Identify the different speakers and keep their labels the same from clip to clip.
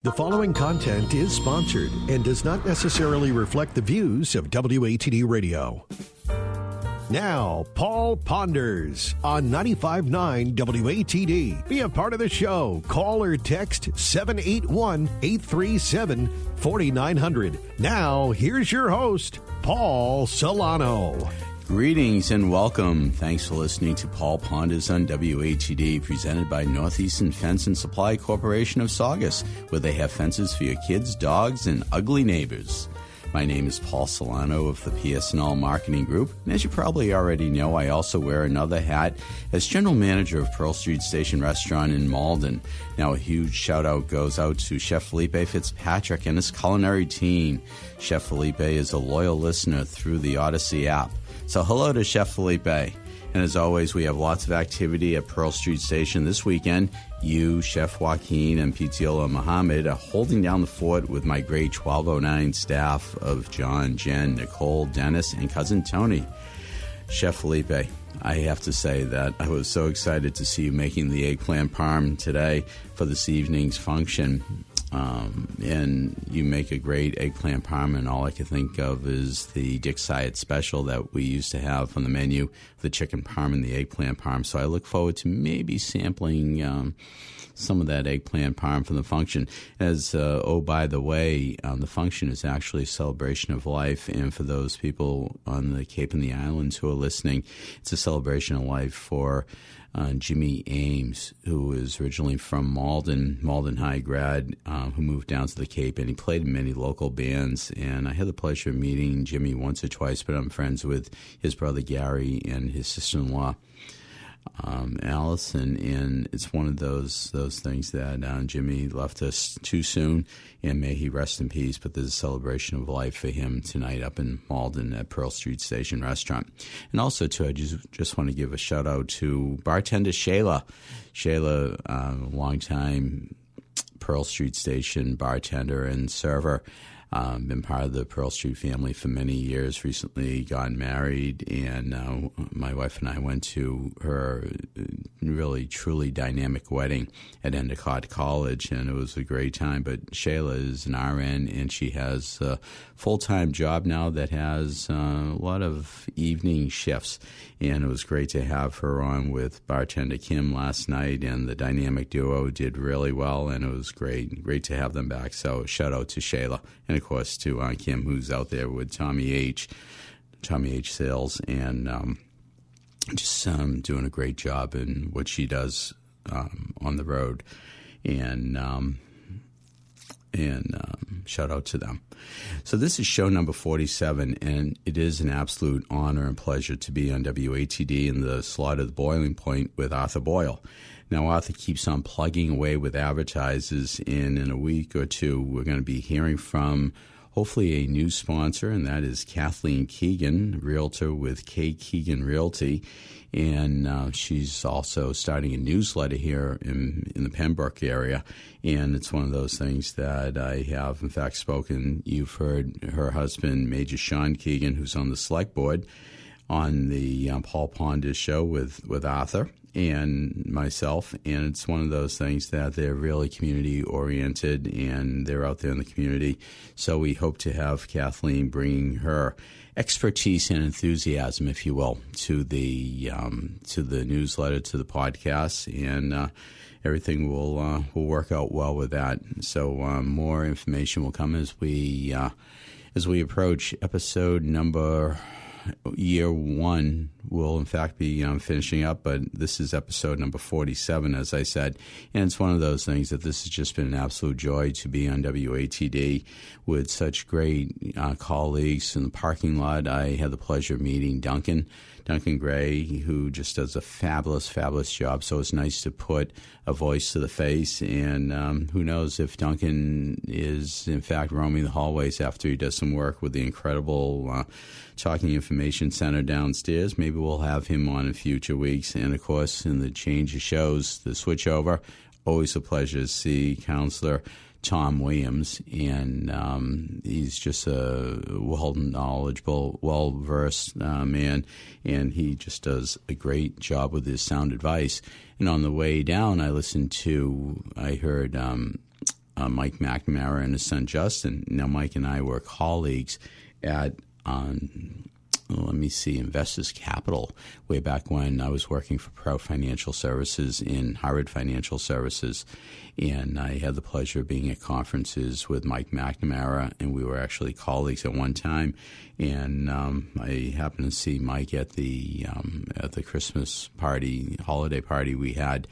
Speaker 1: The following content is sponsored and does not necessarily reflect the views of WATD Radio. Now, Paul Ponders on 95.9 WATD. Be a part of the show. Call or text 781-837-4900. Now, here's your host, Paul Solano.
Speaker 2: Greetings and welcome. Thanks for listening to Paul Ponders on WATD, presented by Northeastern Fence and Supply Corporation of Saugus, where they have fences for your kids, dogs, and ugly neighbors. My name is Paul Solano of the PS&L Marketing Group, and as you probably already know, I also wear another hat as General Manager of Pearl Street Station Restaurant in Malden. Now, a huge shout-out goes out to Chef Felipe Fitzpatrick and his culinary team. Chef Felipe is a loyal listener through the Odyssey app. So hello to Chef Felipe. And as always, we have lots of activity at Pearl Street Station this weekend. You, Chef Joaquin, and Pitiola Mohammed are holding down the fort with my great 1209 staff of John, Jen, Nicole, Dennis, and Cousin Tony. Chef Felipe, I have to say that I was so excited to see you making the eggplant parm today for this evening's function. And you make a great eggplant parm, and all I can think of is the Dick Syatt special that we used to have on the menu, the chicken parm and the eggplant parm. So I look forward to maybe sampling some of that eggplant parm from the function. As, by the way, the function is actually a celebration of life, and for those people on the Cape and the Islands who are listening, it's a celebration of life for Jimmy Ames, who is originally from Malden High grad, who moved down to the Cape, and he played in many local bands. And I had the pleasure of meeting Jimmy once or twice, but I'm friends with his brother Gary and his sister-in-law Allison, and it's one of those things that Jimmy left us too soon, and may he rest in peace. But there's a celebration of life for him tonight up in Malden at Pearl Street Station Restaurant. And also, too, I just want to give a shout out to bartender Shayla. Shayla, longtime Pearl Street Station bartender and server. Been part of the Pearl Street family for many years, recently got married, and my wife and I went to her really, truly dynamic wedding at Endicott College, and it was a great time. But Shayla is an RN, and she has a full-time job now that has a lot of evening shifts, and it was great to have her on with bartender Kim last night, and the dynamic duo did really well, and it was great to have them back. So shout out to Shayla, and of course to Kim, who's out there with Tommy H Sales, and just doing a great job in what she does on the road, and shout out to them. So this is show number 47, and it is an absolute honor and pleasure to be on WATD in the slot of the Boiling Point with Arthur Boyle. Now, Arthur keeps on plugging away with advertisers, and in a week or two, we're going to be hearing from hopefully a new sponsor, and that is Kathleen Keegan, realtor with K. Keegan Realty. And she's also starting a newsletter here in the Pembroke area. And it's one of those things that I have, in fact, spoken. You've heard her husband, Major Sean Keegan, who's on the select board, on the Paul Ponders show with Arthur and myself, and it's one of those things that they're really community oriented, and they're out there in the community. So we hope to have Kathleen bringing her expertise and enthusiasm, if you will, to the newsletter, to the podcast, and everything will work out well with that. So more information will come as we approach episode number. Year one will, in fact, be finishing up, but this is episode number 47, as I said, and it's one of those things that this has just been an absolute joy to be on WATD with such great colleagues in the parking lot. I had the pleasure of meeting Duncan Gray, who just does a fabulous job, so it's nice to put a voice to the face, and who knows if Duncan is, in fact, roaming the hallways after he does some work with the incredible Talking Information Center downstairs. Maybe we'll have him on in future weeks. And, of course, in the change of shows, the switchover, always a pleasure to see Counselor Tom Williams. And he's just a well-knowledgeable, well-versed man, and he just does a great job with his sound advice. And on the way down, I heard Mike McNamara and his son Justin. Now, Mike and I were colleagues at Investors Capital way back when I was working for Pro Financial Services in Harvard Financial Services. And I had the pleasure of being at conferences with Mike McNamara, and we were actually colleagues at one time. And I happened to see Mike at the Christmas party, holiday party we had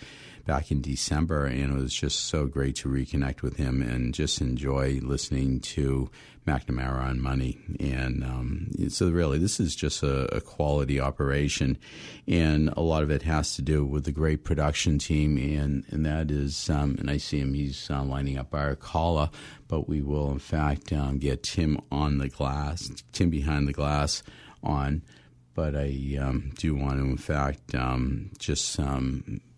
Speaker 2: back in December, and it was just so great to reconnect with him and just enjoy listening to McNamara on money. And so really, this is just a quality operation, and a lot of it has to do with the great production team, and that is, and I see him, he's lining up our caller, but we will, in fact, get Tim on the glass, Tim behind the glass on. But I do want to, in fact, just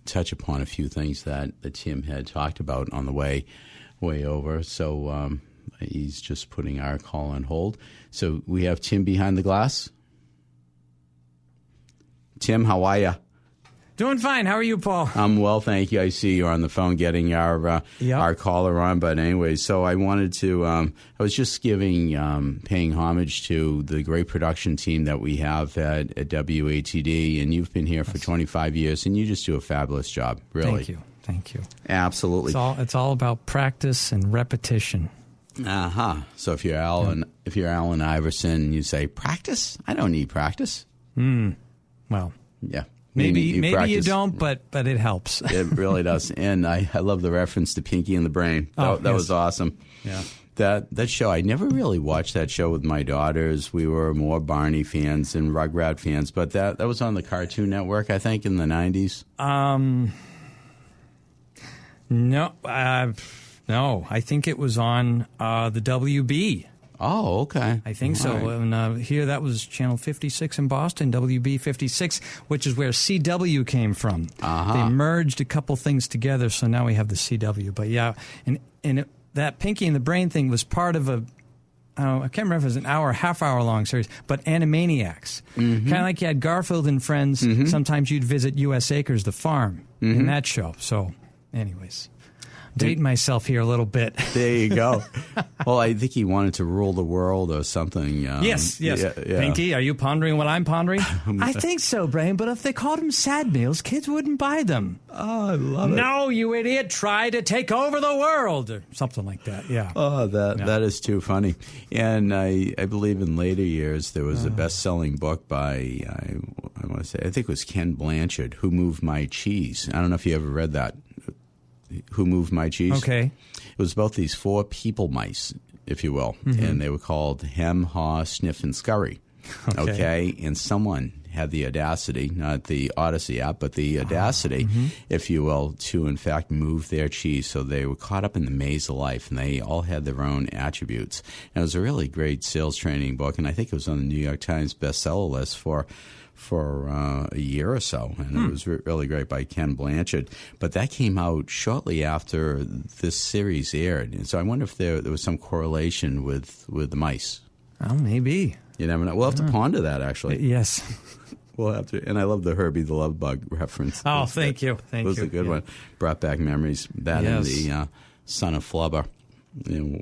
Speaker 2: touch upon a few things that Tim had talked about on the way over. So he's just putting our call on hold. So we have Tim behind the glass. Tim, how are you?
Speaker 3: Doing fine. How are you, Paul?
Speaker 2: I'm well, thank you. I see you're on the phone getting our caller on. But anyway, so I wanted to, I was just paying homage to the great production team that we have at WATD. And you've been here for 25 years, and you just do a fabulous job, really.
Speaker 3: Thank you.
Speaker 2: Absolutely.
Speaker 3: It's all about practice and repetition.
Speaker 2: So if you're Allen Iverson, you say, practice? I don't need practice.
Speaker 3: Well,
Speaker 2: yeah.
Speaker 3: Maybe you don't, but it helps.
Speaker 2: It really does. And I love the reference to Pinky and the Brain. That was awesome.
Speaker 3: Yeah.
Speaker 2: That show, I never really watched that show with my daughters. We were more Barney fans and Rugrat fans, but that was on the Cartoon Network, I think, in the 90s.
Speaker 3: No, I think it was on the WB.
Speaker 2: Oh, okay.
Speaker 3: I think so.
Speaker 2: Right.
Speaker 3: And here, that was Channel 56 in Boston, WB 56, which is where CW came from. They merged a couple things together, so now we have the CW. But yeah, that Pinky and the Brain thing was part of I can't remember if it was an hour, half-hour long series, but Animaniacs. Kind of like you had Garfield and Friends. Sometimes you'd visit U.S. Acres, the farm, in that show. So, anyways. Dating myself here a little bit.
Speaker 2: There you go. Well, I think he wanted to rule the world or something.
Speaker 3: Yes. Yeah. Pinky, are you pondering what I'm pondering? I think so, Brain, but if they called them sad meals, kids wouldn't buy them.
Speaker 2: Oh, I love it.
Speaker 3: No, you idiot, try to take over the world, or something like that, yeah.
Speaker 2: Oh, that is too funny. And I believe in later years there was a best-selling book by, I want to say, I think it was Ken Blanchard, Who Moved My Cheese. I don't know if you ever read that. Who Moved My Cheese?
Speaker 3: Okay.
Speaker 2: It was about these 4 people mice, if you will, and they were called Hem, Haw, Sniff, and Scurry. Okay? And someone had the audacity, not the Odyssey app, but the audacity, if you will, to in fact move their cheese. So they were caught up in the maze of life, and they all had their own attributes. And it was a really great sales training book, and I think it was on the New York Times bestseller list for a year or so, and it was really great by Ken Blanchard. But that came out shortly after this series aired, and so I wonder if there was some correlation with the mice.
Speaker 3: Oh, maybe.
Speaker 2: You never know. We'll have to ponder that, actually.
Speaker 3: Yes.
Speaker 2: We'll have to. And I love the Herbie the Love Bug reference.
Speaker 3: Oh, thank you.
Speaker 2: It was a good one. Brought back memories. That and the Son of Flubber.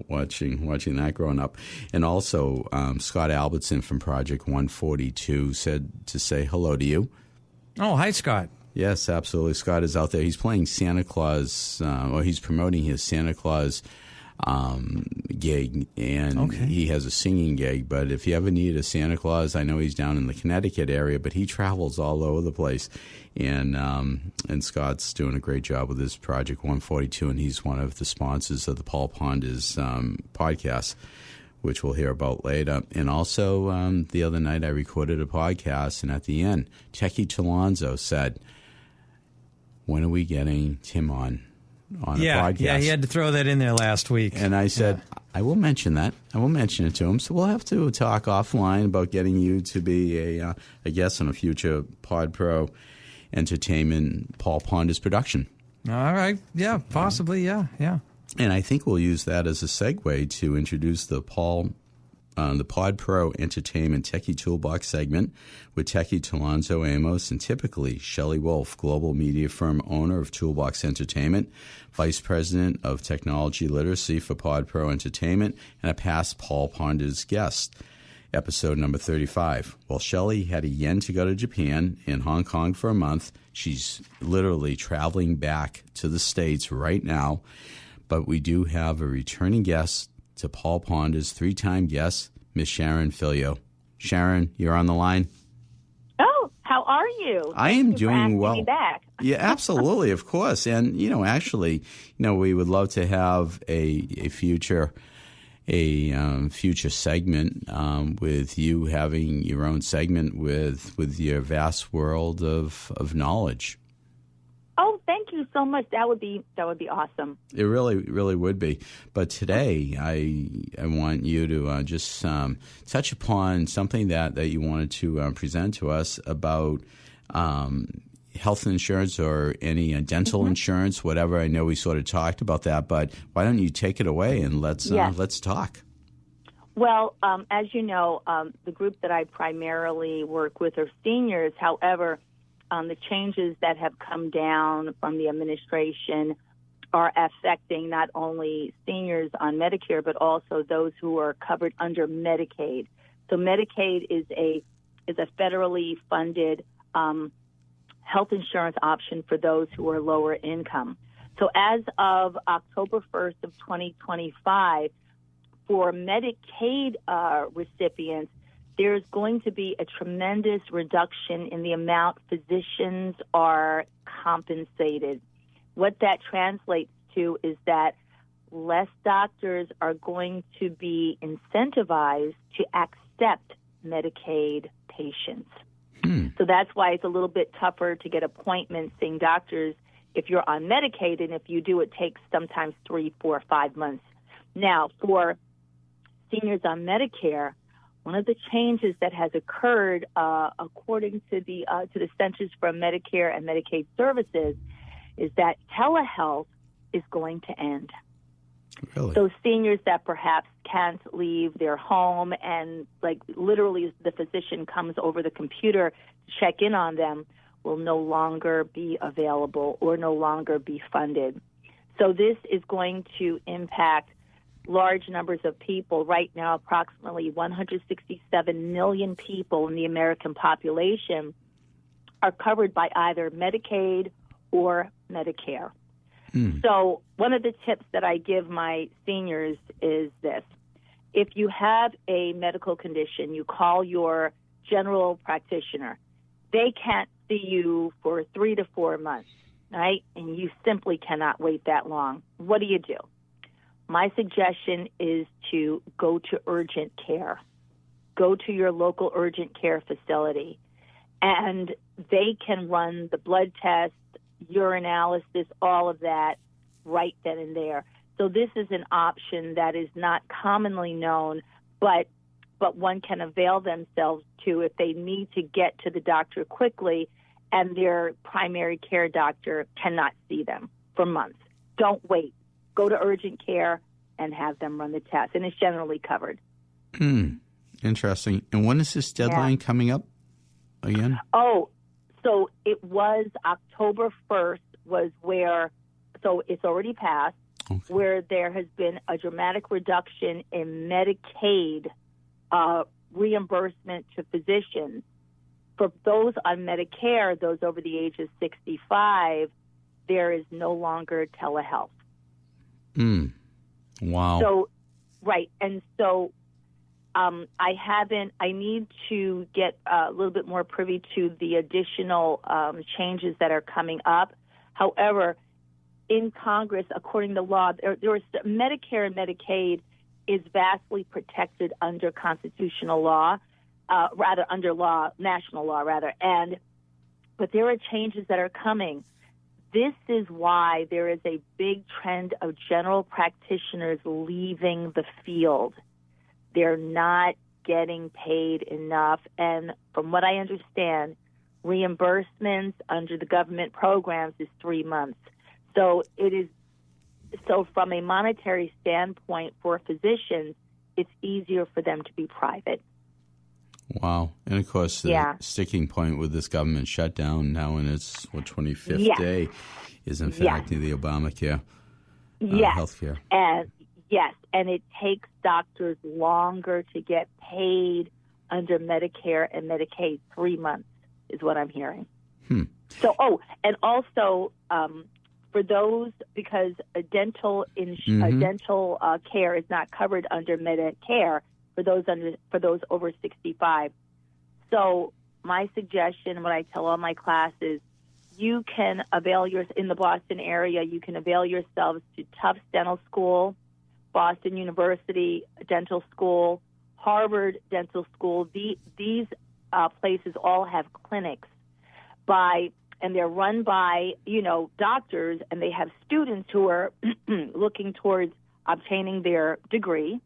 Speaker 2: Watching that growing up. And also Scott Albertson from Project 142 said to say hello to you.
Speaker 3: Oh, hi, Scott.
Speaker 2: Yes, absolutely. Scott is out there. He's playing Santa Claus, or he's promoting his Santa Claus gig, and he has a singing gig. But if you ever need a Santa Claus, I know he's down in the Connecticut area, but he travels all over the place. And Scott's doing a great job with his Project 142, and he's one of the sponsors of the Paul Ponders podcast, which we'll hear about later. And also, the other night I recorded a podcast, and at the end, Techie Talonzo said, when are we getting Tim on a podcast?
Speaker 3: Yeah, he had to throw that in there last week.
Speaker 2: And I said, I will mention that. I will mention it to him. So we'll have to talk offline about getting you to be a guest on a future Pod Pro Entertainment Paul Ponders production.
Speaker 3: All right. Yeah, possibly. Yeah.
Speaker 2: And I think we'll use that as a segue to introduce the Paul the Pod Pro Entertainment Techie Toolbox segment with Techie Talonzo Amos and typically Shelley Wolf, global media firm owner of Toolbox Entertainment, Vice President of Technology Literacy for Pod Pro Entertainment, and a past Paul Ponders guest. Episode number 35. Well, Shelley had a yen to go to Japan and Hong Kong for a month. She's literally traveling back to the States right now. But we do have a returning guest to Paul Ponders, 3-time guest, Miss Sharon Filio. Sharon, you're on the line.
Speaker 4: Oh, how are you?
Speaker 2: I am doing well.
Speaker 4: Me back.
Speaker 2: Yeah, absolutely, of course. And, actually, we would love to have a future segment with you having your own segment with your vast world of knowledge.
Speaker 4: Oh, thank you so much. That would be awesome.
Speaker 2: It really, really would be. But today, I want you to just touch upon something that you wanted to present to us about health insurance or any dental insurance, whatever. I know we sort of talked about that, but why don't you take it away and let's talk.
Speaker 4: Well, as you know, the group that I primarily work with are seniors. However, the changes that have come down from the administration are affecting not only seniors on Medicare, but also those who are covered under Medicaid. So Medicaid is a federally funded health insurance option for those who are lower income. So as of October 1st of 2025, for Medicaid recipients, there's going to be a tremendous reduction in the amount physicians are compensated. What that translates to is that less doctors are going to be incentivized to accept Medicaid patients. So that's why it's a little bit tougher to get appointments seeing doctors if you're on Medicaid, and if you do, it takes sometimes 3, 4, 5 months. Now, for seniors on Medicare, one of the changes that has occurred, according to the Centers for Medicare and Medicaid Services, is that telehealth is going to end.
Speaker 2: Really?
Speaker 4: So seniors that perhaps can't leave their home and, literally the physician comes over the computer to check in on them will no longer be available or no longer be funded. So this is going to impact large numbers of people. Right now, approximately 167 million people in the American population are covered by either Medicaid or Medicare. So one of the tips that I give my seniors is this. If you have a medical condition, you call your general practitioner. They can't see you for 3 to 4 months, right? And you simply cannot wait that long. What do? My suggestion is to go to urgent care. Go to your local urgent care facility, and they can run the blood test, urinalysis, all of that right then and there. So this is an option that is not commonly known, but one can avail themselves to if they need to get to the doctor quickly and their primary care doctor cannot see them for months. Don't wait. Go to urgent care and have them run the test, and it's generally covered.
Speaker 2: Interesting. And when is this deadline coming up again?
Speaker 4: Oh, so it was October 1st so it's already passed, where there has been a dramatic reduction in Medicaid reimbursement to physicians. For those on Medicare, those over the age of 65, there is no longer telehealth.
Speaker 2: Wow.
Speaker 4: So, right. And so I need to get a little bit more privy to the additional changes that are coming up. However, in Congress, according to law, Medicare and Medicaid is vastly protected under constitutional law, national law. But there are changes that are coming. This is why there is a big trend of general practitioners leaving the field. They're not getting paid enough. And from what I understand, reimbursements under the government programs is 3 months. So from a monetary standpoint for physicians, it's easier for them to be private.
Speaker 2: Wow. And, of course, the sticking point with this government shutdown now in its 25th day is, in fact, the Obamacare health care.
Speaker 4: And it takes doctors longer to get paid under Medicare and Medicaid. 3 months is what I'm hearing. So, and also for those, because a dental care is not covered under Medicare for those over 65. So my suggestion, what I tell all my classes, you can in the Boston area, you can avail yourselves to Tufts Dental School, Boston University Dental School, Harvard Dental School. These places all have clinics and they're run by, doctors, and they have students who are looking towards obtaining their degree.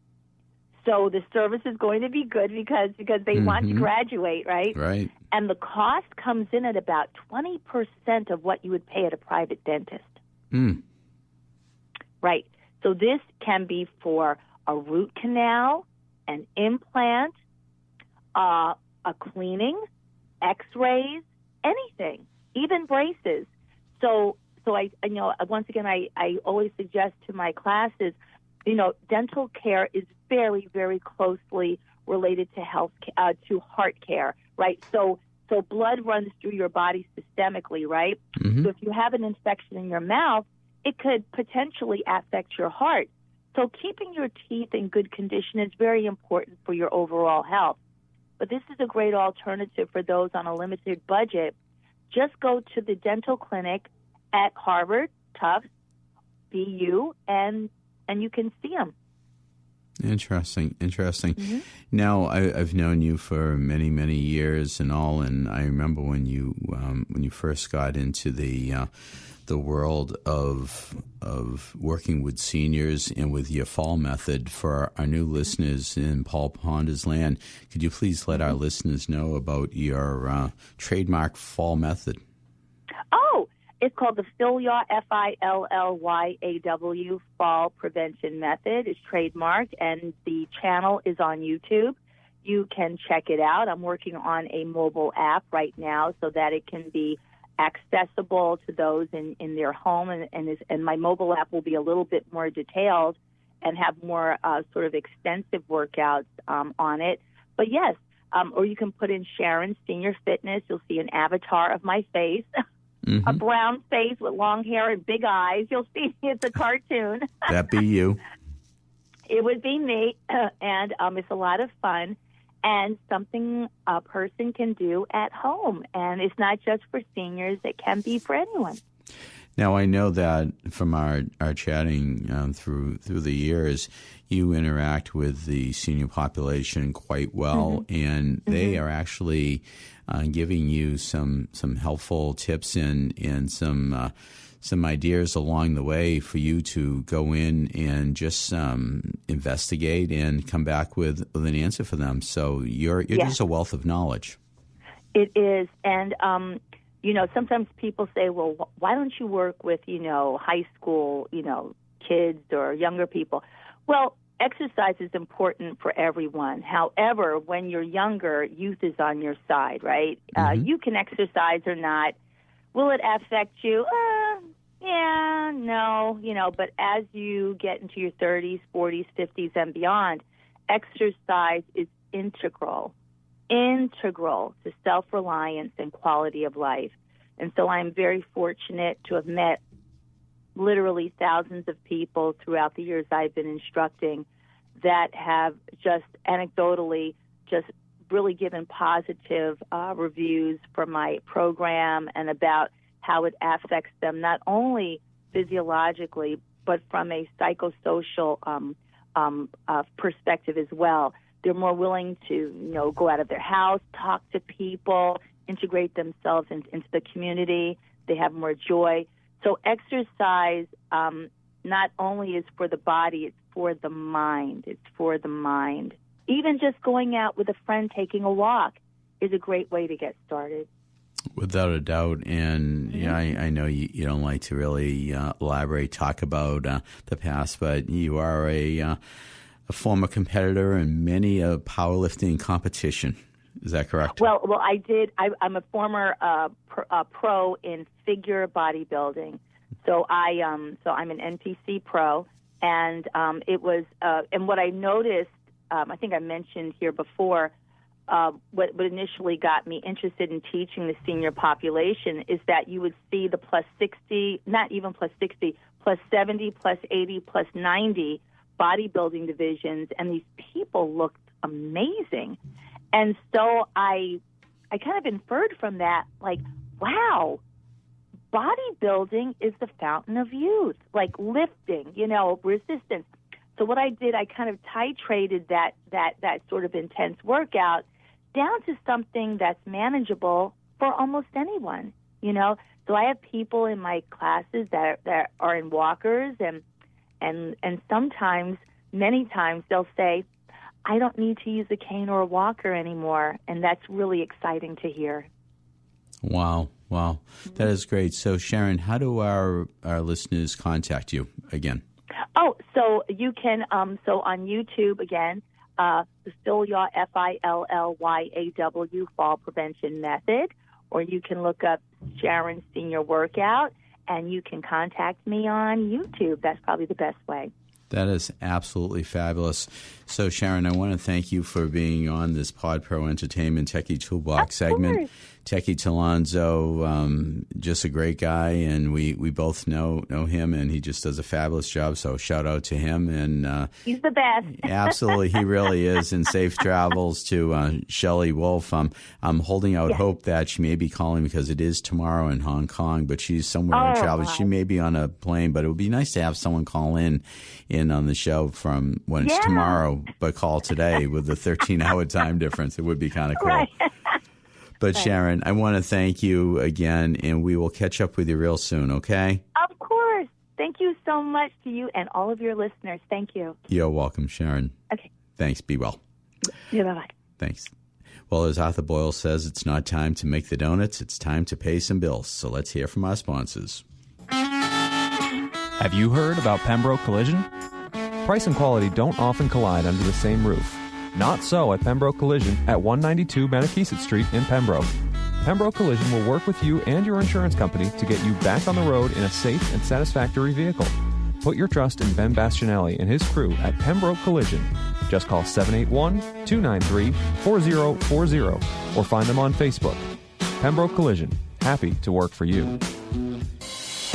Speaker 4: So the service is going to be good because they want to graduate, right?
Speaker 2: Right.
Speaker 4: And the cost comes in at about 20% of what you would pay at a private dentist. Right. So this can be for a root canal, an implant, a cleaning, X-rays, anything, even braces. So I once again, I always suggest to my classes, dental care is very, very closely related to to heart care, right? So blood runs through your body systemically, right? So if you have an infection in your mouth, it could potentially affect your heart. So keeping your teeth in good condition is very important for your overall health. But this is a great alternative for those on a limited budget. Just go to the dental clinic at Harvard, Tufts, BU, and you can see them.
Speaker 2: Interesting. Now, I've known you for many, many years and all, and I remember when you first got into the world of working with seniors and with your fall method. For our new listeners in Paul Ponder's land, could you please let our listeners know about your trademark fall method?
Speaker 4: Oh, it's called the Fillyaw, Fillyaw, Fall Prevention Method. It's trademarked, and the channel is on YouTube. You can check it out. I'm working on a mobile app right now so that it can be accessible to those in their home, and my mobile app will be a little bit more detailed and have more sort of extensive workouts on it. But yes, or you can put in Sharon Senior Fitness. You'll see an avatar of my face, a brown face with long hair and big eyes. You'll see it's a cartoon.
Speaker 2: That be you.
Speaker 4: It would be me, and it's a lot of fun. And something a person can do at home. And it's not just for seniors. It can be for anyone.
Speaker 2: Now, I know that from our chatting through the years, you interact with the senior population quite well, and they are actually giving you some helpful tips and some ideas along the way for you to go in and just investigate and come back with an answer for them. So you're just a wealth of knowledge.
Speaker 4: It is. And, sometimes people say, well, why don't you work with, high school, kids or younger people? Well, exercise is important for everyone. However, when you're younger, youth is on your side, right? You can exercise or not. Will it affect you? Yeah, no, but as you get into your 30s, 40s, 50s, and beyond, exercise is integral to self-reliance and quality of life. And so I'm very fortunate to have met literally thousands of people throughout the years I've been instructing that have just anecdotally just really given positive reviews for my program and about how it affects them not only physiologically but from a psychosocial perspective as well. They're more willing to, go out of their house, talk to people, integrate themselves into the community. They have more joy. So exercise not only is for the body, it's for the mind. It's for the mind. Even just going out with a friend, taking a walk, is a great way to get started.
Speaker 2: Without a doubt. And I know you don't like to really elaborate, talk about the past, but you are a a former competitor in many a powerlifting competition. Is that correct?
Speaker 4: Well, I did. I'm a former pro in figure bodybuilding. So I'm an NPC pro, and it was. And what I noticed, I think I mentioned here before, what initially got me interested in teaching the senior population is that you would see the plus 60, not even plus 60, plus 70, plus 80, plus 90 bodybuilding divisions, and these people looked amazing. And so I kind of inferred from that, like, wow, bodybuilding is the fountain of youth, like lifting, resistance. So what I did, I kind of titrated that sort of intense workout down to something that's manageable for almost anyone, So I have people in my classes that are in walkers, and sometimes, many times, they'll say, I don't need to use a cane or a walker anymore, and that's really exciting to hear.
Speaker 2: Wow. That is great. So, Sharon, how do our listeners contact you again?
Speaker 4: Oh, so you can, so on YouTube, again, Fillyaw, Fillyaw, Fall Prevention Method, or you can look up Sharon Senior Workout, and you can contact me on YouTube. That's probably the best way.
Speaker 2: That is absolutely fabulous. So, Sharon, I want to thank you for being on this Pod Pro Entertainment Techie Toolbox segment. Techie Talonzo, just a great guy, and we both know him, and he just does a fabulous job, so shout out to him. And
Speaker 4: he's the best.
Speaker 2: Absolutely, he really is, and safe travels to Shelley Wolf. I'm holding out hope that she may be calling because it is tomorrow in Hong Kong, but she's somewhere in travel. She may be on a plane, but it would be nice to have someone call in on the show from when it's tomorrow, but call today with the 13-hour time difference. It would be kind of cool.
Speaker 4: Right.
Speaker 2: But Sharon, I want to thank you again, and we will catch up with you real soon, okay?
Speaker 4: Of course. Thank you so much to you and all of your listeners. Thank you.
Speaker 2: You're welcome, Sharon.
Speaker 4: Okay.
Speaker 2: Thanks. Be well.
Speaker 4: Yeah, bye-bye.
Speaker 2: Thanks. Well, as Arthur Boyle says, it's not time to make the donuts. It's time to pay some bills. So let's hear from our sponsors.
Speaker 5: Have you heard about Pembroke Collision? Price and quality don't often collide under the same roof. Not so at Pembroke Collision at 192 Manakesett Street in Pembroke. Pembroke Collision will work with you and your insurance company to get you back on the road in a safe and satisfactory vehicle. Put your trust in Ben Bastianelli and his crew at Pembroke Collision. Just call 781-293-4040 or find them on Facebook. Pembroke Collision, happy to work for you.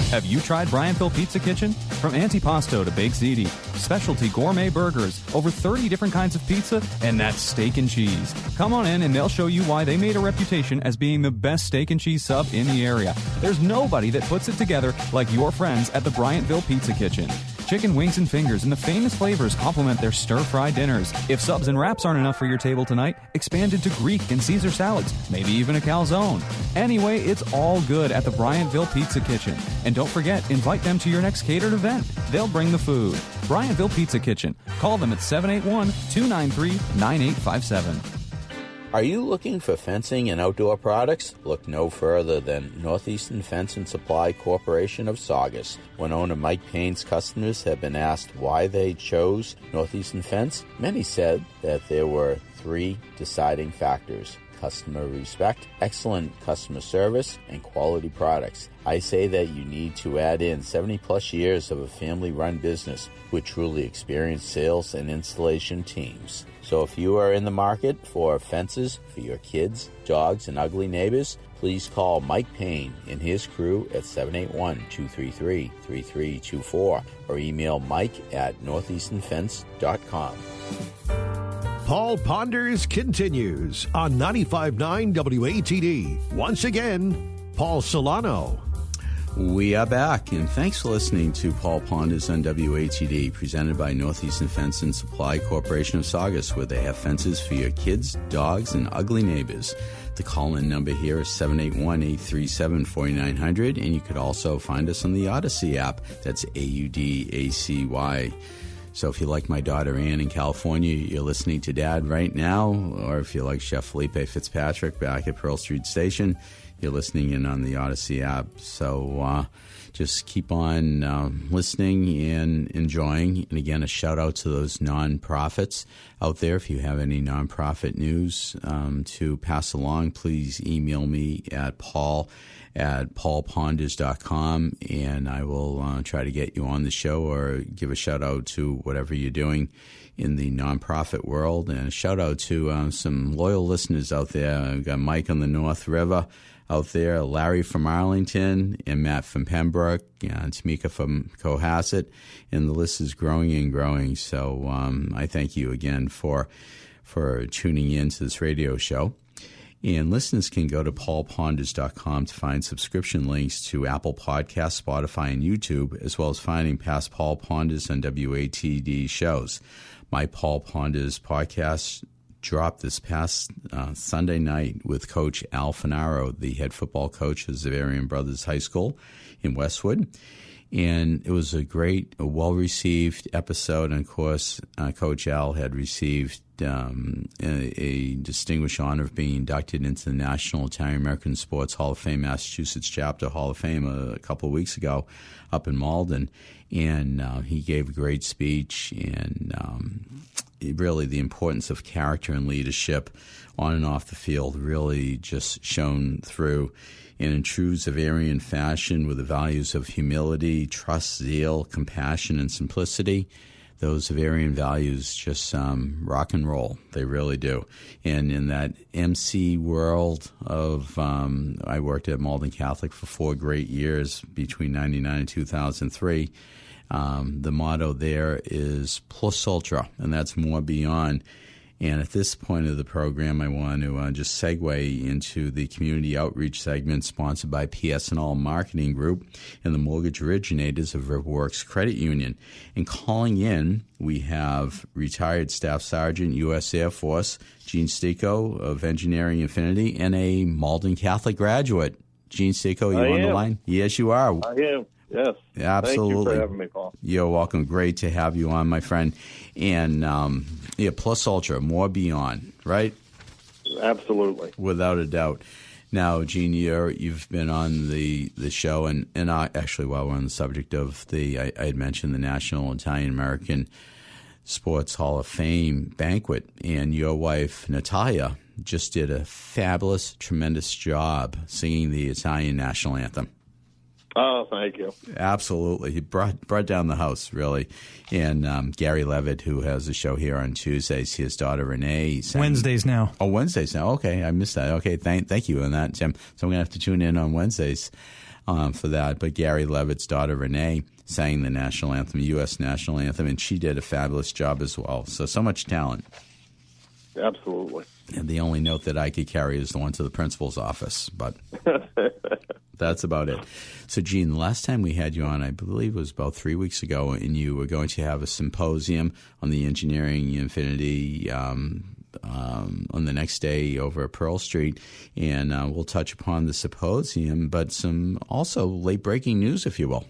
Speaker 5: Have you tried Bryantville Pizza Kitchen? From antipasto to baked ziti, specialty gourmet burgers, over 30 different kinds of pizza, and that's steak and cheese. Come on in and they'll show you why they made a reputation as being the best steak and cheese sub in the area. There's nobody that puts it together like your friends at the Bryantville Pizza Kitchen. Chicken wings and fingers and the famous flavors complement their stir-fry dinners. If subs and wraps aren't enough for your table tonight, expand into Greek and Caesar salads, maybe even a calzone. Anyway, it's all good at the Bryantville Pizza Kitchen. And don't forget, invite them to your next catered event. They'll bring the food. Bryantville Pizza Kitchen. Call them at 781-293-9857.
Speaker 2: Are you looking for fencing and outdoor products? Look no further than Northeastern Fence and Supply Corporation of Saugus. When owner Mike Payne's customers have been asked why they chose Northeastern Fence, many said that there were three deciding factors: customer respect, excellent customer service, and quality products. I say that you need to add in 70-plus years of a family-run business with truly experienced sales and installation teams. So if you are in the market for fences for your kids, dogs, and ugly neighbors, please call Mike Payne and his crew at 781-233-3324 or email mike@northeasternfence.com.
Speaker 1: Paul Ponders continues on 95.9 WATD. Once again, Paul Solano.
Speaker 2: We are back, and thanks for listening to Paul Ponders on WATD, presented by Northeastern Fence and Supply Corporation of Saugus, where they have fences for your kids, dogs, and ugly neighbors. The call-in number here is 781-837-4900, and you could also find us on the Odyssey app. That's AUDACY. So if you like my daughter Ann in California, you're listening to Dad right now, or if you like Chef Felipe Fitzpatrick back at Pearl Street Station, you're listening in on the Odyssey app. So just keep on listening and enjoying. And again, a shout out to those nonprofits out there. If you have any nonprofit news to pass along, please email me at paul@paulponders.com, and I will try to get you on the show or give a shout out to whatever you're doing in the nonprofit world. And a shout out to some loyal listeners out there. I've got Mike on the North River out there, Larry from Arlington, and Matt from Pembroke, and Tamika from Cohasset, and the list is growing and growing. So I thank you again for tuning in to this radio show. And listeners can go to paulponders.com to find subscription links to Apple Podcasts, Spotify, and YouTube, as well as finding past Paul Ponders on WATD shows. My Paul Ponders podcast dropped this past Sunday night with Coach Al Finaro, the head football coach of Xaverian Brothers High School in Westwood. And it was a well-received episode. And, of course, Coach Al had received a distinguished honor of being inducted into the National Italian-American Sports Hall of Fame, Massachusetts Chapter Hall of Fame a couple of weeks ago up in Malden. And he gave a great speech, and really the importance of character and leadership on and off the field really just shone through. And in true Xaverian fashion, with the values of humility, trust, zeal, compassion, and simplicity, those Xaverian values just rock and roll. They really do. And in that MC world of, I worked at Malden Catholic for 4 great years between 1999 and 2003. The motto there is plus ultra, and that's more beyond. And at this point of the program, I want to just segue into the community outreach segment sponsored by PS&L Marketing Group and the mortgage originators of Riverworks Credit Union. And calling in, we have retired Staff Sergeant, U.S. Air Force, Gene Stico of Engineering Infinity, and a Malden Catholic graduate. Gene Stico, you on the line? Yes, you are.
Speaker 6: I am. Yes.
Speaker 2: Absolutely.
Speaker 6: Thank you for having me, Paul.
Speaker 2: You're welcome. Great to have you on, my friend. And plus ultra, more beyond, right?
Speaker 6: Absolutely.
Speaker 2: Without a doubt. Now, Gene, you've been on the show, and actually, while we're on the subject of I had mentioned the National Italian-American Sports Hall of Fame banquet, and your wife, Natalia, just did a fabulous, tremendous job singing the Italian national anthem.
Speaker 6: Oh, thank you.
Speaker 2: Absolutely. He brought down the house, really. And Gary Levitt, who has a show here on Tuesdays, his daughter Renee.
Speaker 3: Wednesdays now.
Speaker 2: Oh, Wednesdays now. Okay, I missed that. Okay, thank you on that, Tim. So I'm going to have to tune in on Wednesdays for that. But Gary Levitt's daughter Renee sang the national anthem, U.S. national anthem, and she did a fabulous job as well. So much talent.
Speaker 6: Absolutely.
Speaker 2: And the only note that I could carry is the one to the principal's office, but that's about it. So, Gene, the last time we had you on, I believe it was about 3 weeks ago, and you were going to have a symposium on the Engineering Infinity on the next day over at Pearl Street, and we'll touch upon the symposium, but some also late-breaking news, if you will.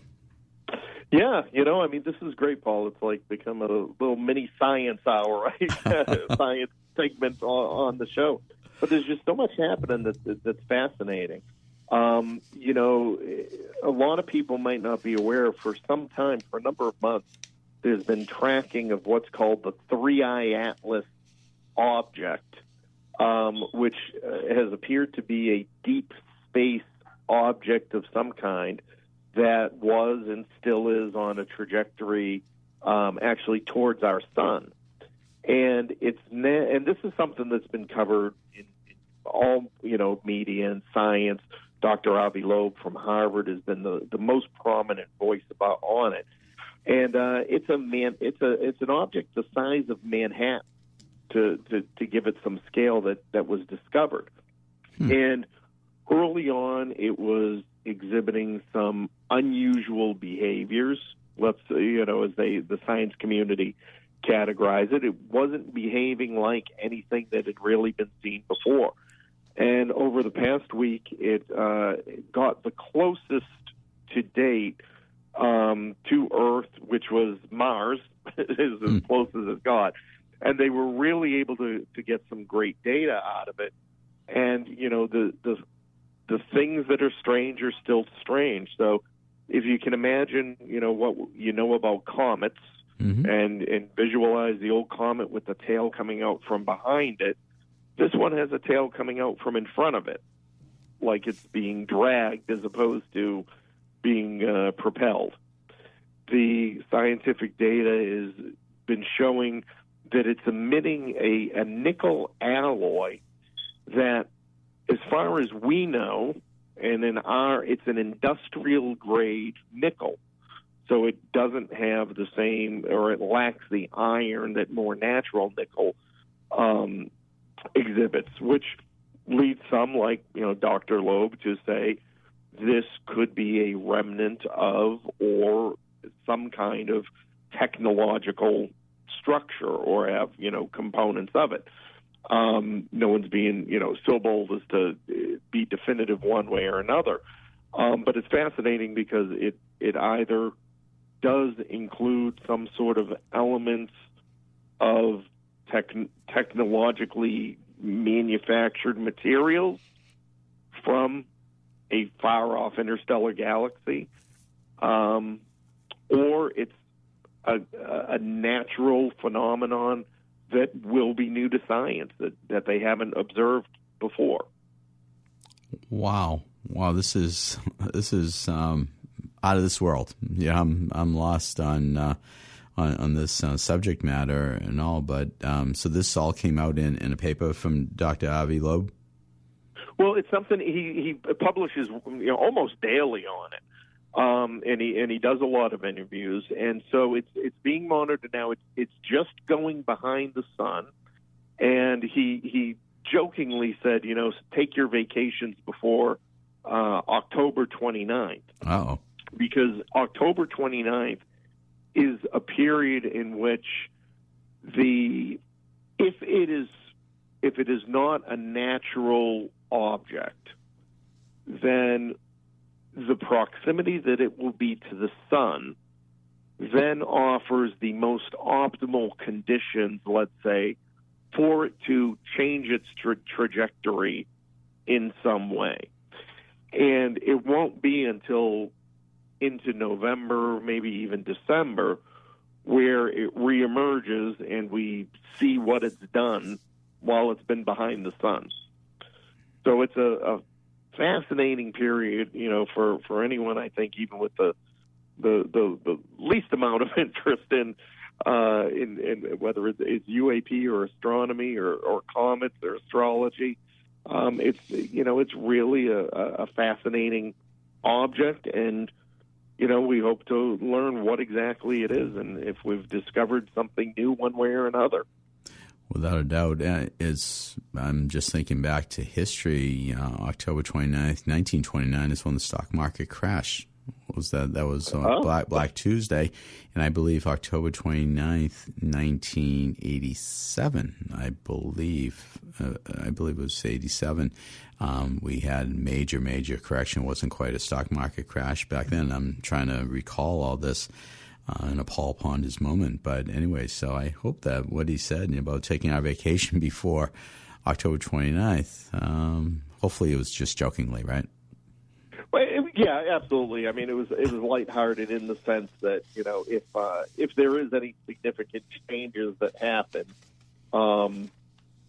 Speaker 6: Yeah, this is great, Paul. It's like become a little mini science hour, right? Science segment on the show. But there's just so much happening that's fascinating. A lot of people might not be aware, for some time, for a number of months, there's been tracking of what's called the 3I Atlas object, which has appeared to be a deep space object of some kind that was and still is on a trajectory actually towards our sun. And and this is something that's been covered in all media and science. Dr. Avi Loeb from Harvard has been the most prominent voice on it. And it's an object the size of Manhattan, to give it some scale that was discovered. And early on, it was exhibiting some unusual behaviors. As the science community categorize it. It wasn't behaving like anything that had really been seen before. And over the past week, it got the closest to date to Earth, which was Mars, is as close as it got. And they were really able to get some great data out of it. And, the things that are strange are still strange. So if you can imagine, what you know about comets, and visualize the old comet with the tail coming out from behind it, this one has a tail coming out from in front of it, like it's being dragged as opposed to being propelled. The scientific data has been showing that it's emitting a nickel alloy that, as far as we know, and it's an industrial grade nickel. So it doesn't have the same, or it lacks the iron that more natural nickel exhibits, which leads some, like Dr. Loeb, to say this could be a remnant of or some kind of technological structure or have components of it. No one's being so bold as to be definitive one way or another, but it's fascinating because it either does include some sort of elements of technologically manufactured materials from a far-off interstellar galaxy, or it's a natural phenomenon that will be new to science that they haven't observed before.
Speaker 2: Wow! This is out of this world. Yeah, I'm lost on this subject matter and all. But so this all came out in a paper from Dr. Avi Loeb.
Speaker 6: Well, it's something he publishes almost daily on it. And he does a lot of interviews, and so it's being monitored now. It's just going behind the sun, and he jokingly said, take your vacations before October 29th.
Speaker 2: Uh-oh.
Speaker 6: Because October 29th is a period in which if it is not a natural object, then the proximity that it will be to the sun then offers the most optimal conditions, let's say, for it to change its trajectory in some way. And it won't be until into November, maybe even December, where it reemerges and we see what it's done while it's been behind the sun. So it's a fascinating period, for anyone, I think, even with the least amount of interest in whether it's UAP or astronomy or comets or astrology. It's really a fascinating object, and we hope to learn what exactly it is and if we've discovered something new one way or another.
Speaker 2: Without a doubt. I'm just thinking back to history. October 29th, 1929 is when the stock market crashed. What was that? That was Black Tuesday. And I believe October 29th, 1987, I believe it was 87, we had major correction. It wasn't quite a stock market crash back then. I'm trying to recall all this in a Paul Ponders moment. But anyway, so I hope that what he said about taking our vacation before October 29th, hopefully it was just jokingly, right?
Speaker 6: Well, yeah, absolutely. I mean, it was lighthearted in the sense that, if there is any significant changes that happen,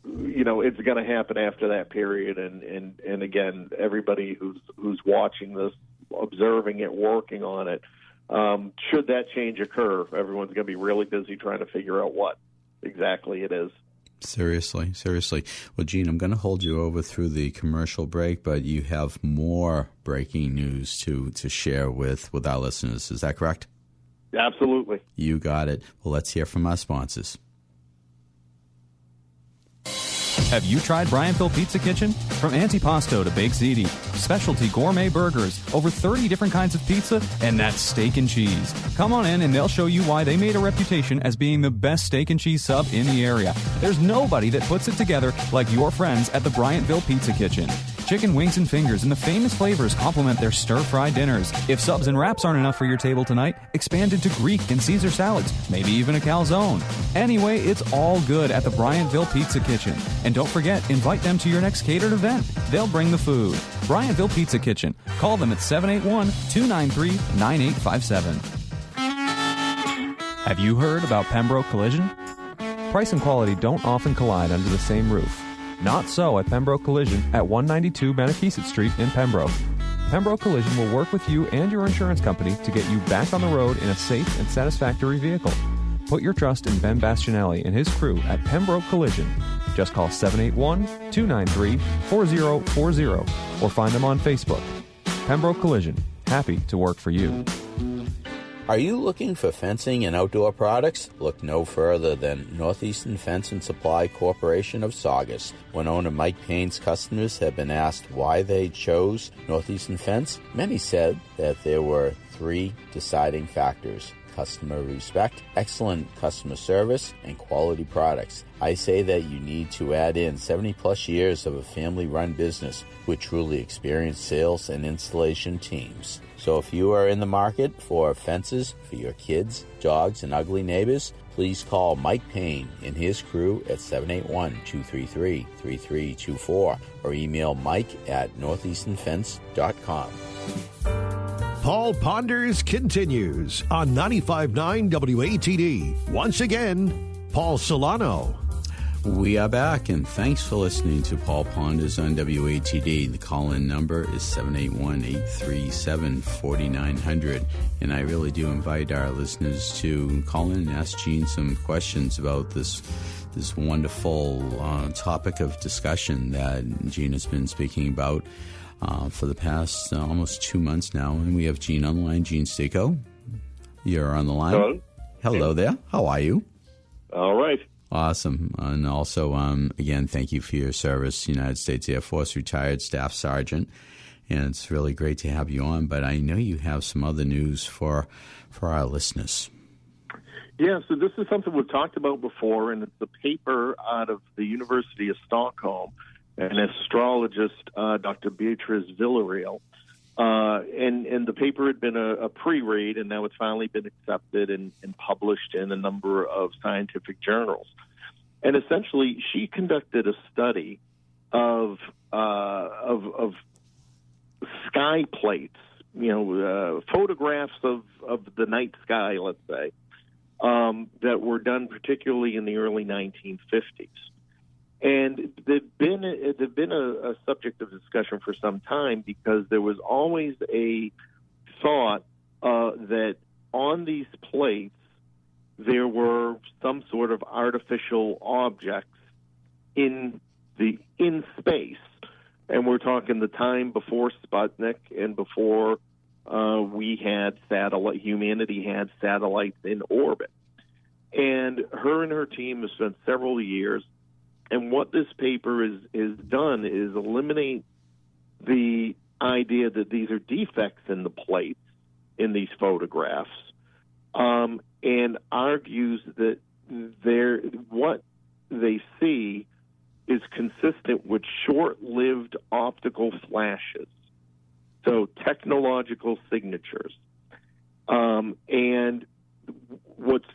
Speaker 6: it's going to happen after that period. And again, everybody who's watching this, observing it, working on it, should that change occur, everyone's going to be really busy trying to figure out what exactly it is.
Speaker 2: Seriously. Well, Gene, I'm going to hold you over through the commercial break, but you have more breaking news to share with our listeners. Is that correct?
Speaker 6: Absolutely.
Speaker 2: You got it. Well, let's hear from our sponsors.
Speaker 5: Have you tried Brianville Pizza Kitchen? From antipasto to baked ziti, specialty gourmet burgers, over 30 different kinds of pizza, and that steak and cheese. Come on in and they'll show you why they made a reputation as being the best steak and cheese sub in the area. There's nobody that puts it together like your friends at the Brianville Pizza Kitchen. chicken wings and fingers, and the famous flavors complement their stir-fry dinners. If subs and wraps aren't enough for your table tonight, expand into Greek and Caesar salads, maybe even a calzone. Anyway, it's all good at the Bryantville Pizza Kitchen. And don't forget, invite them to your next catered event. They'll bring the food. Bryantville Pizza Kitchen. Call them at 781-293-9857. Have you heard about Pembroke Collision? Price and quality don't often collide under the same roof. Not so at Pembroke Collision at 192 Manakesett Street in Pembroke. Pembroke Collision will work with you and your insurance company to get you back on the road in a safe and satisfactory vehicle. Put your trust in Ben Bastianelli and his crew at Pembroke Collision. Just call 781-293-4040 or find them on Facebook. Pembroke Collision, happy to work for you.
Speaker 2: Are you looking for fencing and outdoor products? Look no further than Northeastern Fence and Supply Corporation of Saugus. When owner Mike Payne's customers have been asked why they chose Northeastern Fence, many said that there were 3 deciding factors: customer respect, excellent customer service, and quality products. I say that you need to add in 70-plus years of a family-run business with truly experienced sales and installation teams. So if you are in the market for fences for your kids, dogs, and ugly neighbors, please call Mike Payne and his crew at 781-233-3324 or email mike@northeasternfence.com.
Speaker 1: Paul Ponders continues on 95.9 WATD. Once again, Paul Solano.
Speaker 2: We are back, and thanks for listening to Paul Ponders on WATD. The call-in number is 781-837-4900, and I really do invite our listeners to call in and ask Gene some questions about this wonderful topic of discussion that Gene has been speaking about for the past almost 2 months now. And we have Gene on the line. Gene Stico, you're on the line. Hello there. How are you?
Speaker 6: All right.
Speaker 2: Awesome. And also, again, thank you for your service, United States Air Force, retired Staff Sergeant. And it's really great to have you on. But I know you have some other news for our listeners.
Speaker 6: Yeah, so this is something we've talked about before, and it's a paper out of the University of Stockholm, an astrologist, Dr. Beatrice Villarreal. And the paper had been a pre-read, and now it's finally been accepted and published in a number of scientific journals. And essentially, she conducted a study of sky plates, photographs of the night sky, let's say, that were done particularly in the early 1950s. And they've been a subject of discussion for some time because there was always a thought that on these plates there were some sort of artificial objects in space, and we're talking the time before Sputnik and before humanity had satellites in orbit. And her team has spent several years. And what this paper is done is eliminate the idea that these are defects in the plates in these photographs, and argues that what they see is consistent with short-lived optical flashes, so technological signatures. And what's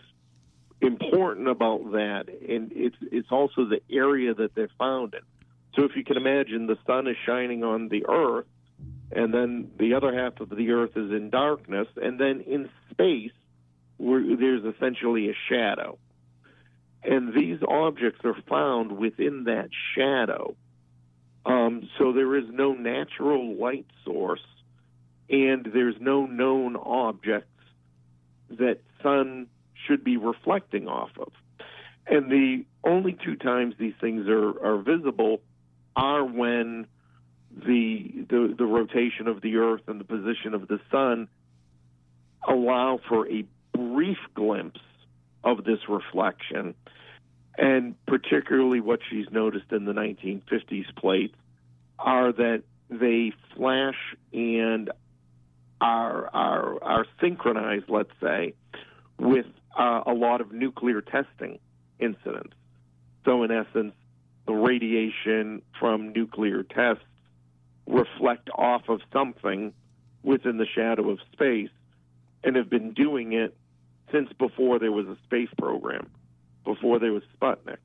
Speaker 6: important about that, and it's also the area that they're found in. So if you can imagine, the sun is shining on the Earth, and then the other half of the Earth is in darkness, and then in space, there's essentially a shadow. And these objects are found within that shadow. So there is no natural light source, and there's no known objects that sun should be reflecting off of. And the only 2 times these things are visible are when the rotation of the Earth and the position of the sun allow for a brief glimpse of this reflection. And particularly what she's noticed in the 1950s plates are that they flash and are synchronized, let's say, with a lot of nuclear testing incidents. So in essence, the radiation from nuclear tests reflect off of something within the shadow of space, and have been doing it since before there was a space program, before there was Sputnik.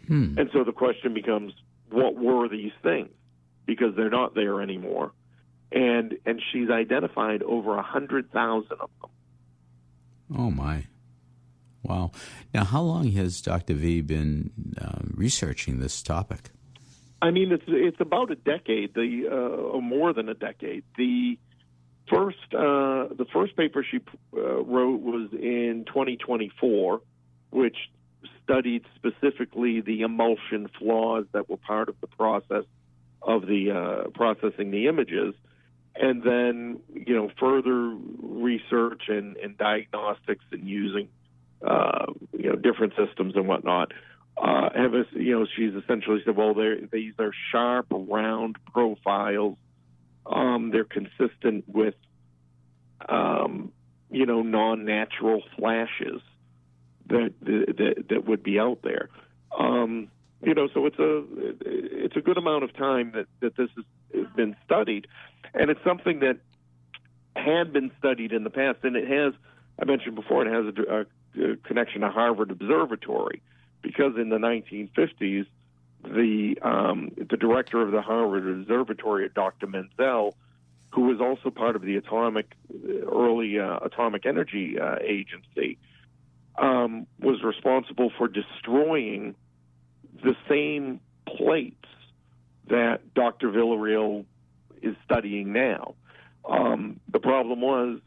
Speaker 6: And so the question becomes, what were these things? Because they're not there anymore. And she's identified over 100,000 of them.
Speaker 2: Oh, my. Wow. Now, how long has Dr. V been researching this topic?
Speaker 6: I mean, it's about a decade, or more than a decade. The first paper she wrote was in 2024, which studied specifically the emulsion flaws that were part of the process of the processing the images, and then further research and diagnostics and using different systems and whatnot. She's essentially said, well, these are sharp, round profiles. They're consistent with non-natural flashes that would be out there. So it's a good amount of time that this has been studied, and it's something that had been studied in the past, and it has. I mentioned before, it has a connection to Harvard Observatory, because in the 1950s, the director of the Harvard Observatory, Dr. Menzel, who was also part of the early Atomic Energy Agency, was responsible for destroying the same plates that Dr. Villarreal is studying now. The problem was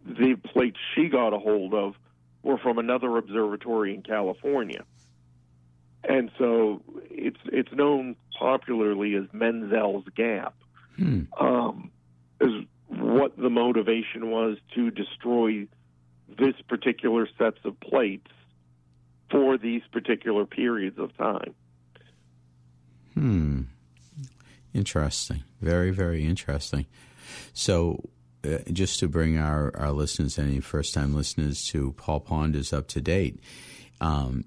Speaker 6: the plates she got a hold of were from another observatory in California. And so it's known popularly as Menzel's Gap. Is what the motivation was to destroy this particular sets of plates for these particular periods of time.
Speaker 2: Interesting. Very, very interesting. So just to bring our listeners, any first-time listeners, to Paul Ponders up to date,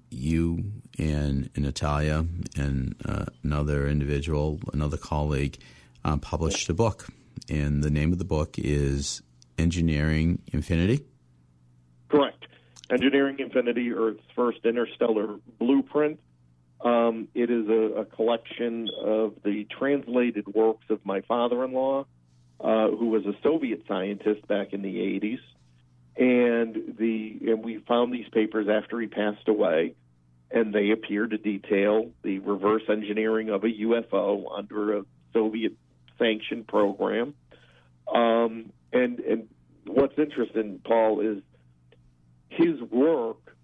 Speaker 2: you and Natalia and another individual, another colleague, published a book. And the name of the book is Engineering Infinity?
Speaker 6: Correct. Engineering Infinity, Earth's First Interstellar Blueprint. It is a collection of the translated works of my father-in-law, who was a Soviet scientist back in the 80s. And we found these papers after he passed away, and they appear to detail the reverse engineering of a UFO under a Soviet-sanctioned program. And what's interesting, Paul, is his work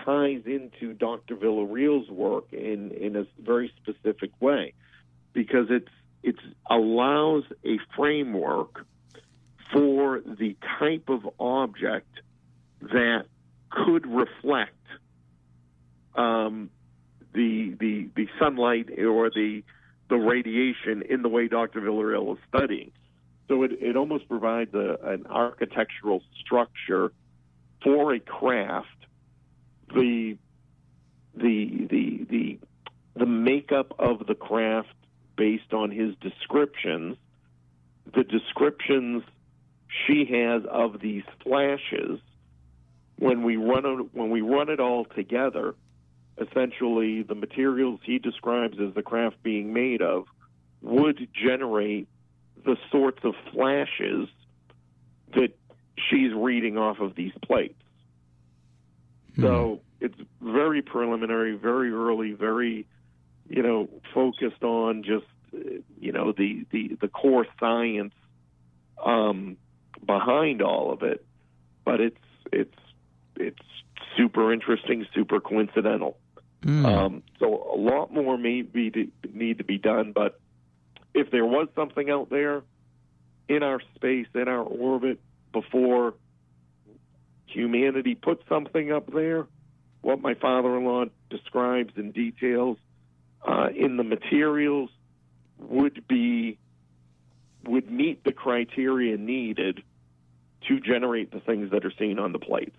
Speaker 6: ties into Dr. Villarreal's work in a very specific way, because it allows a framework for the type of object that could reflect the sunlight or the radiation in the way Dr. Villarreal was studying. So it almost provides an architectural structure for a craft. The makeup of the craft based on his descriptions, the descriptions she has of these flashes, when we run it all together, essentially the materials he describes as the craft being made of would generate the sorts of flashes that she's reading off of these plates. So it's very preliminary, very early, very, focused on just, the core science behind all of it. But it's super interesting, super coincidental. So a lot more need to be done. But if there was something out there in our space, in our orbit, before humanity put something up there, what my father-in-law describes in details in the materials would meet the criteria needed to generate the things that are seen on the plates.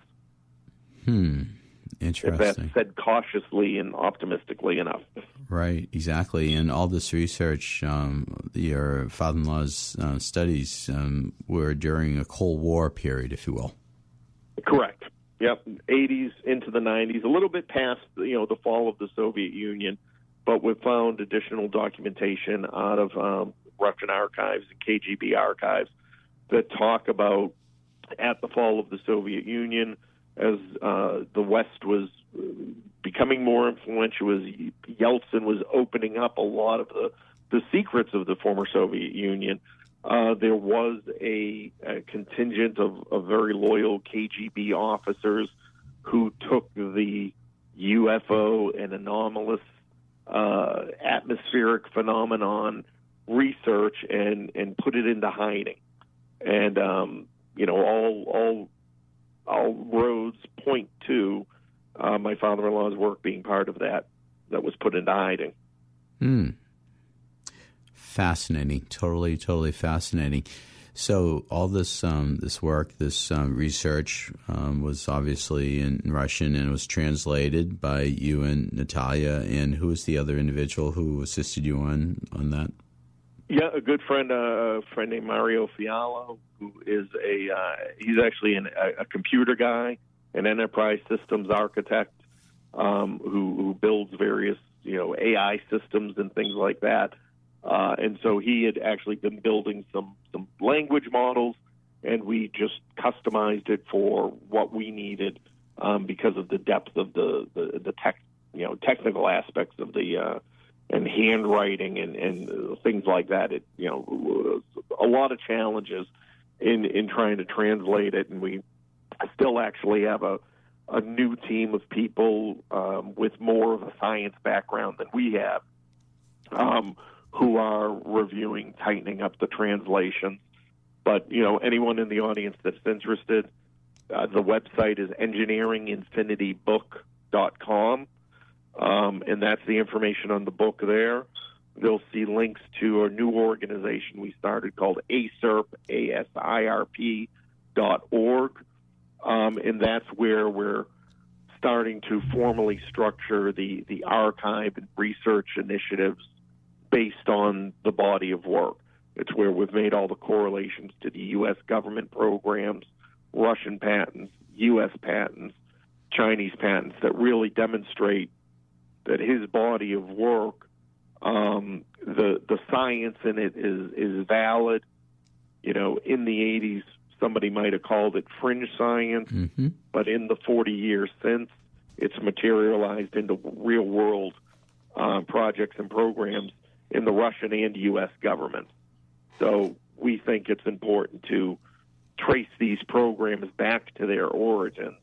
Speaker 2: Interesting.
Speaker 6: If that's said cautiously and optimistically enough.
Speaker 2: Right, exactly. And all this research, your father-in-law's studies were during a Cold War period, if you will.
Speaker 6: Correct. Yep, 80s into the 90s, a little bit past the fall of the Soviet Union, but we've found additional documentation out of Russian archives and KGB archives that talk about at the fall of the Soviet Union, as the West was becoming more influential, as Yeltsin was opening up a lot of the secrets of the former Soviet Union, there was a contingent of very loyal KGB officers who took the UFO and anomalous atmospheric phenomenon research and put it into hiding. And, all roads point to my father-in-law's work being part of that was put into hiding.
Speaker 2: Fascinating. Totally fascinating. So all this this work, this research was obviously in Russian, and it was translated by you and Natalia. And who was the other individual who assisted you on that?
Speaker 6: Yeah, a good friend, named Mario Fialo, who is he's actually a computer guy, an enterprise systems architect, who builds various AI systems and things like that. And so he had actually been building some language models, and we just customized it for what we needed because of the depth of the technical aspects of the and handwriting and things like that. It a lot of challenges in trying to translate it, and we still actually have a new team of people with more of a science background than we have, who are reviewing, tightening up the translations. But anyone in the audience that's interested, the website is engineeringinfinitybook.com. And that's the information on the book there. They'll see links to a new organization we started called ASIRP, ASIRP.org. And that's where we're starting to formally structure the archive and research initiatives based on the body of work. It's where we've made all the correlations to the U.S. government programs, Russian patents, U.S. patents, Chinese patents that really demonstrate that his body of work, the science in it is valid. In the 80s, somebody might have called it fringe science, but in the 40 years since, it's materialized into real-world projects and programs in the Russian and U.S. governments. So we think it's important to trace these programs back to their origin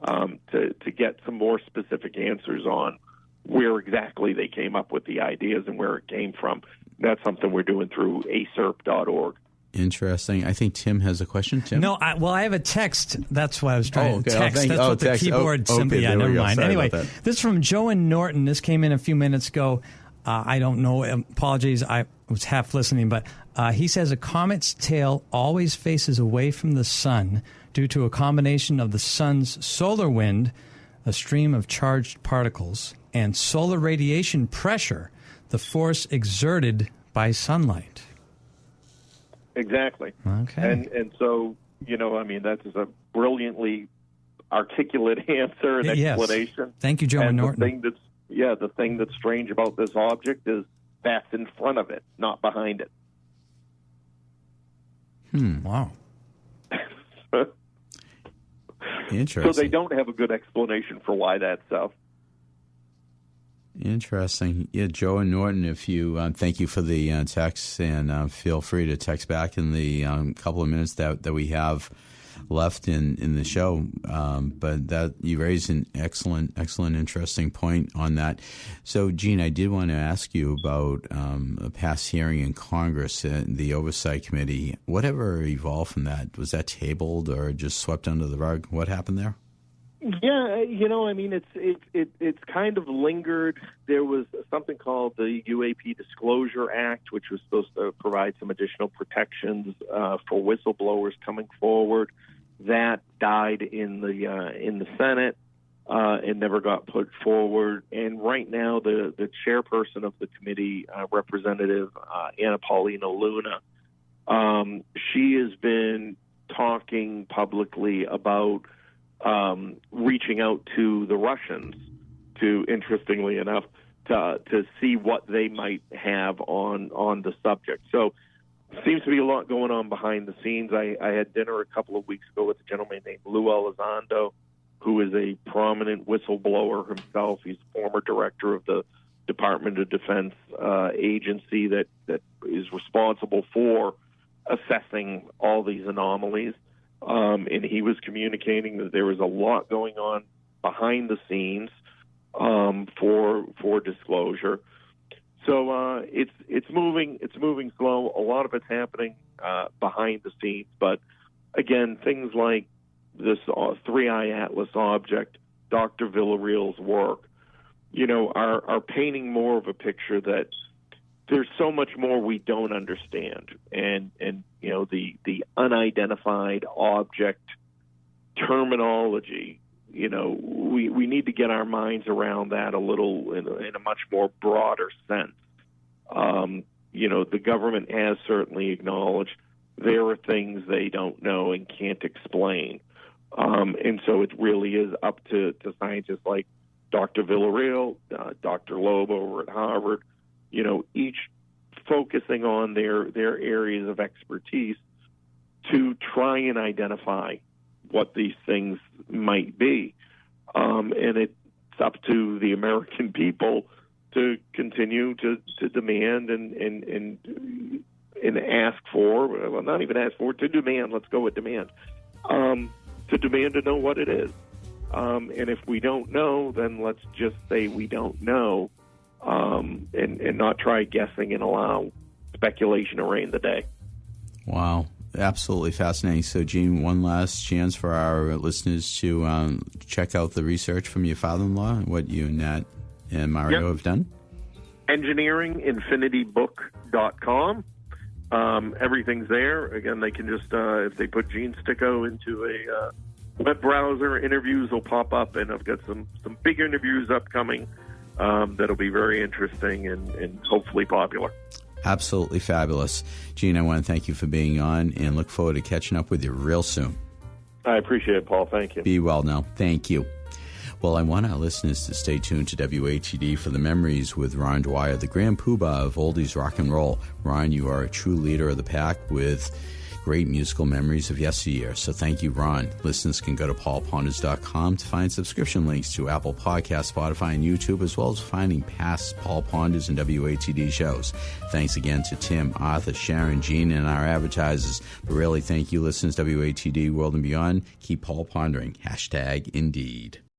Speaker 6: to get some more specific answers on where exactly they came up with the ideas and where it came from. That's something we're doing through ASIRP.org.
Speaker 2: Interesting. I think Tim has a question. Tim?
Speaker 3: No, I have a text. That's what I was trying to text.
Speaker 2: That's
Speaker 3: what
Speaker 2: text.
Speaker 3: The keyboard symbol. Yeah, never mind. Anyway, this is from Joe and Norton. This came in a few minutes ago. I don't know. Apologies. I was half listening, but he says a comet's tail always faces away from the sun due to a combination of the sun's solar wind, a stream of charged particles, and solar radiation pressure, the force exerted by sunlight.
Speaker 6: Exactly.
Speaker 3: Okay.
Speaker 6: And so, that is a brilliantly articulate answer and explanation.
Speaker 3: Thank you, Joe and Norton.
Speaker 6: The thing that's strange about this object is that's in front of it, not behind it.
Speaker 3: Wow.
Speaker 2: Interesting.
Speaker 6: So they don't have a good explanation for why that's so.
Speaker 2: Interesting. Yeah, Joe and Norton, if you thank you for the text, and feel free to text back in the couple of minutes that we have left in the show. But that you raised an excellent, interesting point on that. So, Gene, I did want to ask you about a past hearing in Congress, the Oversight Committee. Whatever evolved from that? Was that tabled or just swept under the rug? What happened there?
Speaker 6: Yeah, it's kind of lingered. There was something called the UAP Disclosure Act, which was supposed to provide some additional protections for whistleblowers coming forward. That died in the Senate. and never got put forward. And right now, the chairperson of the committee, Representative Anna Paulina Luna, she has been talking publicly about reaching out to the Russians interestingly enough, to see what they might have on the subject. So seems to be a lot going on behind the scenes. I had dinner a couple of weeks ago with a gentleman named Lou Elizondo, who is a prominent whistleblower himself. He's former director of the Department of Defense agency that is responsible for assessing all these anomalies. And he was communicating that there was a lot going on behind the scenes for disclosure. So it's moving slow. A lot of it's happening behind the scenes, but again, things like this 3I Atlas object, Dr. Villarreal's work, are painting more of a picture that there's so much more we don't understand, and the unidentified object terminology. We need to get our minds around that a little in a much more broader sense. The government has certainly acknowledged there are things they don't know and can't explain. And so it really is up to scientists like Dr. Villarreal, Dr. Loeb over at Harvard, each focusing on their areas of expertise to try and identify what these things might be. And it's up to the American people to continue to demand and ask for, well, not even ask for, to demand, let's go with demand, to demand to know what it is. And if we don't know, then let's just say we don't know, and not try guessing and allow speculation to reign the day.
Speaker 2: Wow. Absolutely fascinating. So, Gene, one last chance for our listeners to check out the research from your father-in-law and what you, Nat, and Mario have done.
Speaker 6: EngineeringInfinityBook.com. Everything's there. Again, they can just, if they put Gene Sticco into a web browser, interviews will pop up, and I've got some big interviews upcoming that'll be very interesting and hopefully popular.
Speaker 2: Absolutely fabulous. Gene, I want to thank you for being on and look forward to catching up with you real soon.
Speaker 6: I appreciate it, Paul. Thank you.
Speaker 2: Be well now. Thank you. Well, I want our listeners to stay tuned to WATD for the memories with Ron Dwyer, the grand poobah of oldies rock and roll. Ron, you are a true leader of the pack with great musical memories of yesteryear. So thank you, Ron. Listeners can go to paulponders.com to find subscription links to Apple Podcasts, Spotify, and YouTube, as well as finding past Paul Ponders and WATD shows. Thanks again to Tim, Arthur, Sharon, Gene, and our advertisers. But really, thank you, listeners, WATD, World and Beyond. Keep Paul pondering. #Indeed.